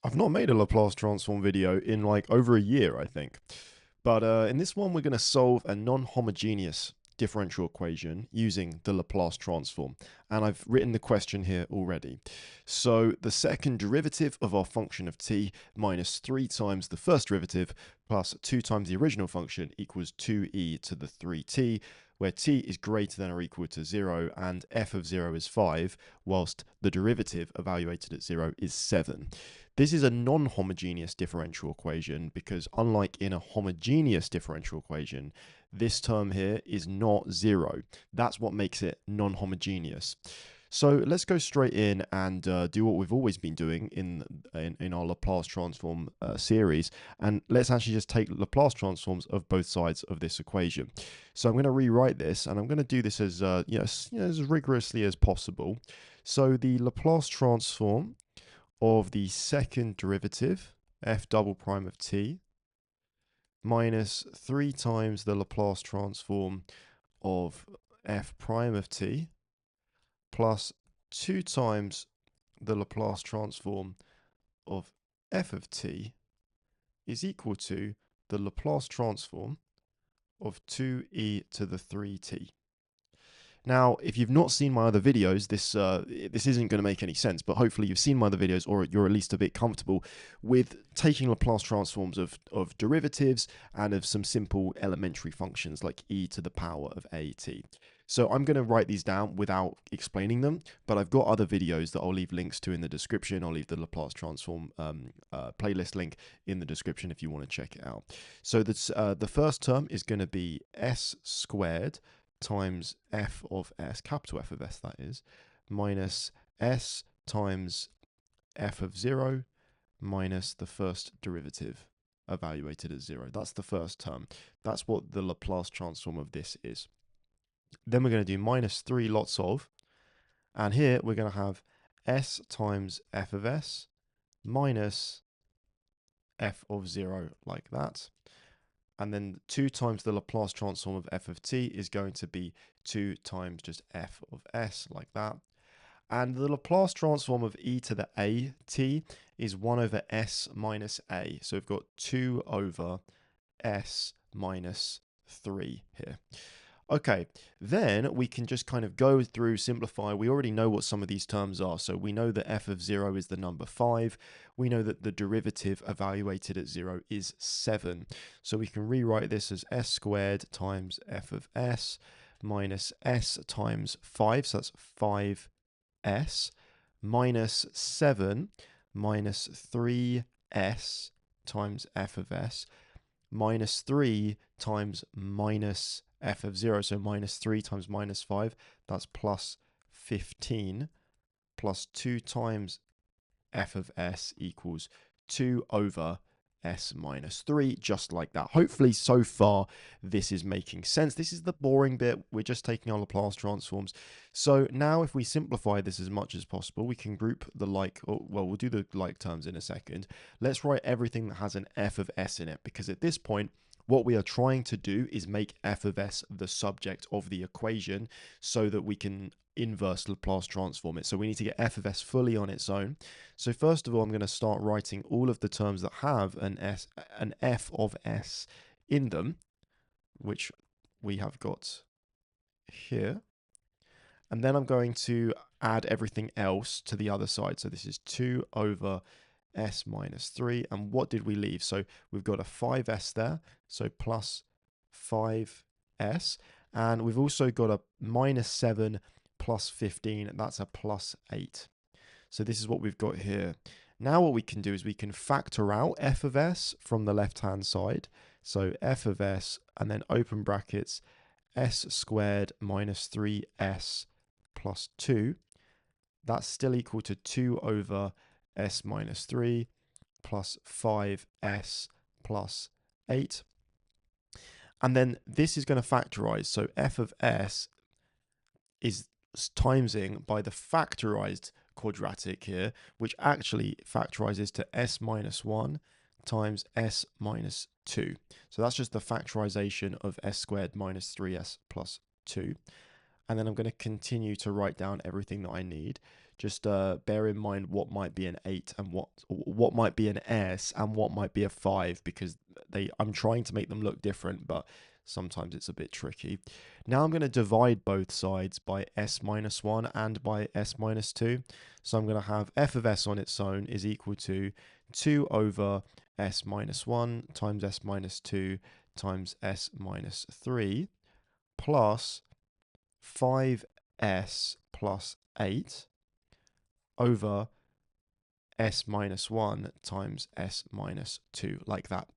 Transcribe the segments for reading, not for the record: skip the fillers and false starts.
I've not made a Laplace transform video in like over a year, I think. But in this one, we're going to solve a non-homogeneous differential equation using the Laplace transform. And I've written the question here already. So the second derivative of our function of t minus 3 times the first derivative plus 2 times the original function equals 2e to the 3t, where t is greater than or equal to 0 and f of 0 is 5, whilst the derivative evaluated at 0 is 7. This is a non-homogeneous differential equation because unlike in a homogeneous differential equation, this term here is not 0. That's what makes it non-homogeneous. So let's go straight in and do what we've always been doing in our Laplace transform series, and let's actually just take Laplace transforms of both sides of this equation. So I'm going to rewrite this, and I'm going to do this as as rigorously as possible. So the Laplace transform of the second derivative, f double prime of t, minus 3 times the Laplace transform of f prime of t, plus 2 times the Laplace transform of f of t is equal to the Laplace transform of 2e to the 3t. Now, if you've not seen my other videos, this isn't going to make any sense, but hopefully you've seen my other videos, or you're at least a bit comfortable with taking Laplace transforms of derivatives and of some simple elementary functions like e to the power of at. So I'm going to write these down without explaining them, but I've got other videos that I'll leave links to in the description. I'll leave the Laplace transform playlist link in the description if you want to check it out. So that's, the first term is going to be s squared times f of s, capital F of s that is, minus s times f of 0 minus the first derivative evaluated at 0. That's the first term. That's what the Laplace transform of this is. Then we're going to do minus 3 lots of, and here we're going to have s times f of s minus f of 0 like that. And then 2 times the Laplace transform of f of t is going to be 2 times just f of s, like that. And the Laplace transform of e to the at is 1 over s minus a. So we've got 2 over s minus 3 here. Okay, then we can just kind of go through, simplify. We already know what some of these terms are. So we know that f of 0 is the number 5. We know that the derivative evaluated at 0 is 7. So we can rewrite this as s squared times f of s minus s times 5. So that's 5s minus 7 minus 3s times f of s minus 3 times minus f of 0, so minus 3 times minus 5, that's plus 15, plus 2 times f of s equals 2 over s minus 3, just like that. Hopefully, so far, this is making sense. This is the boring bit. We're just taking our Laplace transforms. So now if we simplify this as much as possible, we can group the like, well, we'll do the like terms in a second. Let's write everything that has an f of s in it, because at this point, what we are trying to do is make f of s the subject of the equation so that we can inverse Laplace transform it. So we need to get f of s fully on its own. So first of all, I'm going to start writing all of the terms that have an f of s in them, which we have got here. And then I'm going to add everything else to the other side. So this is 2 over s minus 3. And what did we leave? So we've got a 5s there, so plus 5s. And we've also got a minus 7 plus 15, and that's a plus 8. So this is what we've got here. Now what we can do is we can factor out f of s from the left-hand side. So f of s, and then open brackets, s squared minus 3s plus 2. That's still equal to 2 over s minus 3 plus 5s plus 8. And then this is going to factorize. So f of s is timesing by the factorized quadratic here, which actually factorizes to s minus 1 times s minus 2. So that's just the factorization of s squared minus 3s plus 2. And then I'm going to continue to write down everything that I need. just bear in mind what might be an 8 and what might be an S and what might be a 5, because I'm trying to make them look different, but sometimes it's a bit tricky. Now I'm going to divide both sides by s minus 1 and by s minus 2. So I'm going to have f of s on its own is equal to 2 over s minus 1 times s minus 2 times s minus 3 plus 5s plus 8 over s minus 1 times s minus 2, like that.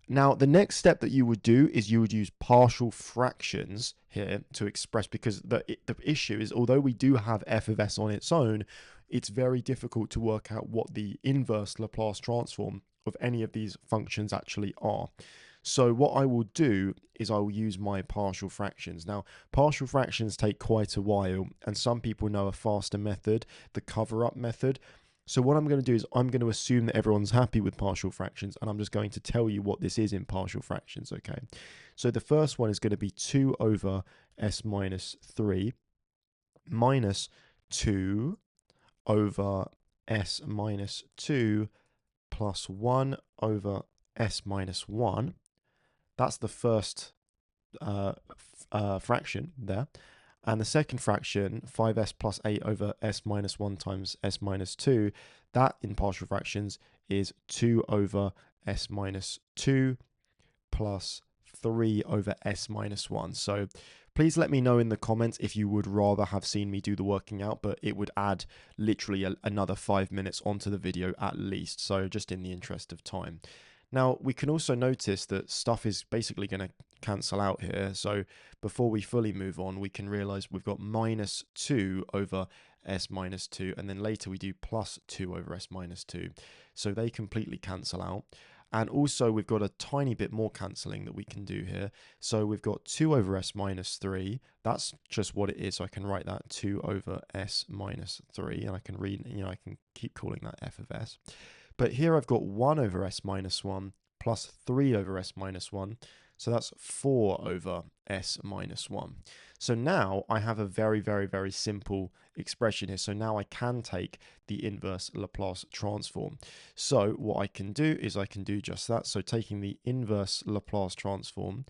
Now, the next step that you would do is you would use partial fractions here to express, because the issue is, although we do have f of s on its own, it's very difficult to work out what the inverse Laplace transform of any of these functions actually are. So what I will do is I will use my partial fractions. Now, partial fractions take quite a while, and some people know a faster method, the cover-up method. So what I'm going to do is I'm going to assume that everyone's happy with partial fractions, and I'm just going to tell you what this is in partial fractions, okay? So the first one is going to be 2 over s minus 3 minus 2 over s minus 2 plus 1 over s minus 1. That's the first fraction there. And the second fraction, 5s plus 8 over s minus 1 times s minus 2, that in partial fractions is 2 over s minus 2 plus 3 over s minus 1. So please let me know in the comments if you would rather have seen me do the working out, but it would add literally another 5 minutes onto the video at least. So just in the interest of time. Now, we can also notice that stuff is basically going to cancel out here. So before we fully move on, we can realize we've got minus 2 over s minus 2, and then later we do plus 2 over s minus 2. So they completely cancel out. And also we've got a tiny bit more cancelling that we can do here. So we've got 2 over s minus 3. That's just what it is. So I can write that 2 over s minus 3, and I can read, I can keep calling that f of s. But here I've got 1 over s minus 1 plus 3 over s minus 1. So that's 4 over s minus 1. So now I have a very, very, very simple expression here. So now I can take the inverse Laplace transform. So what I can do is I can do just that. So taking the inverse Laplace transform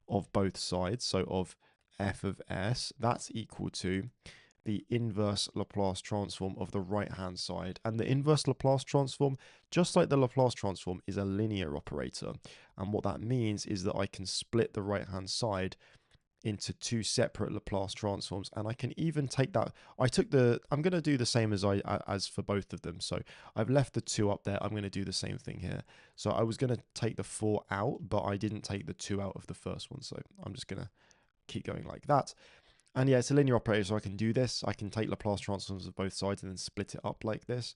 of both sides, so of f of s, that's equal to the inverse Laplace transform of the right-hand side. And the inverse Laplace transform, just like the Laplace transform, is a linear operator. And what that means is that I can split the right-hand side into two separate Laplace transforms, and I can even take that. I'm going to do the same as for both of them. So I've left the 2 up there. I'm going to do the same thing here. So I was going to take the 4 out, but I didn't take the 2 out of the first one. So I'm just going to keep going like that. And yeah, it's a linear operator, so I can do this. I can take Laplace transforms of both sides and then split it up like this,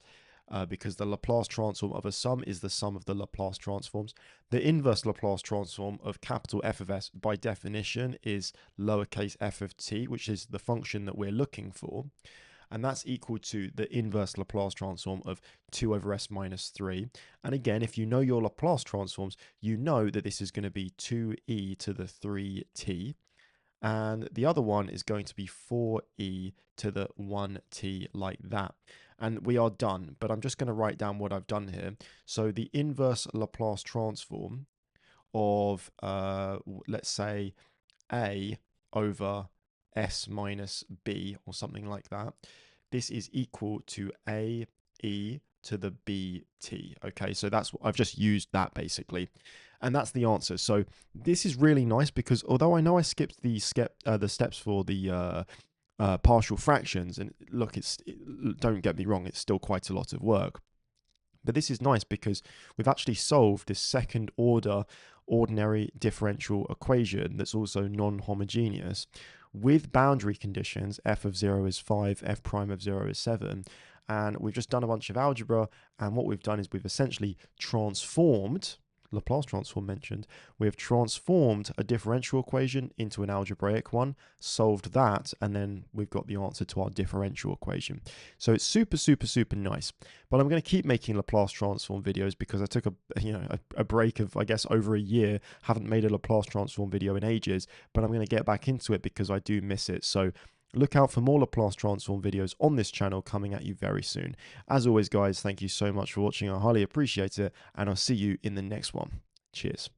because the Laplace transform of a sum is the sum of the Laplace transforms. The inverse Laplace transform of capital F of s, by definition, is lowercase f of t, which is the function that we're looking for. And that's equal to the inverse Laplace transform of 2 over s minus 3. And again, if you know your Laplace transforms, you know that this is going to be 2e to the 3t. And the other one is going to be 4e to the 1t, like that. And we are done, but I'm just going to write down what I've done here. So the inverse Laplace transform of, let's say, a over s minus b, or something like that. This is equal to a e to the bt. Okay, so that's what I've just used that basically. And that's the answer. So this is really nice, because although I know I skipped the steps for the partial fractions, and look, don't get me wrong, it's still quite a lot of work. But this is nice because we've actually solved this second order ordinary differential equation that's also non-homogeneous with boundary conditions. F of 0 is 5, f prime of 0 is 7. And we've just done a bunch of algebra, and what we've done is we've essentially transformed, Laplace transform mentioned, we have transformed a differential equation into an algebraic one, solved that, and then we've got the answer to our differential equation. So it's super, super, super nice. But I'm going to keep making Laplace transform videos because I took a break of, I guess, over a year. Haven't made a Laplace transform video in ages, but I'm going to get back into it because I do miss it. So Look out for more Laplace transform videos on this channel coming at you very soon. As always, guys, thank you so much for watching. I highly appreciate it, and I'll see you in the next one. Cheers.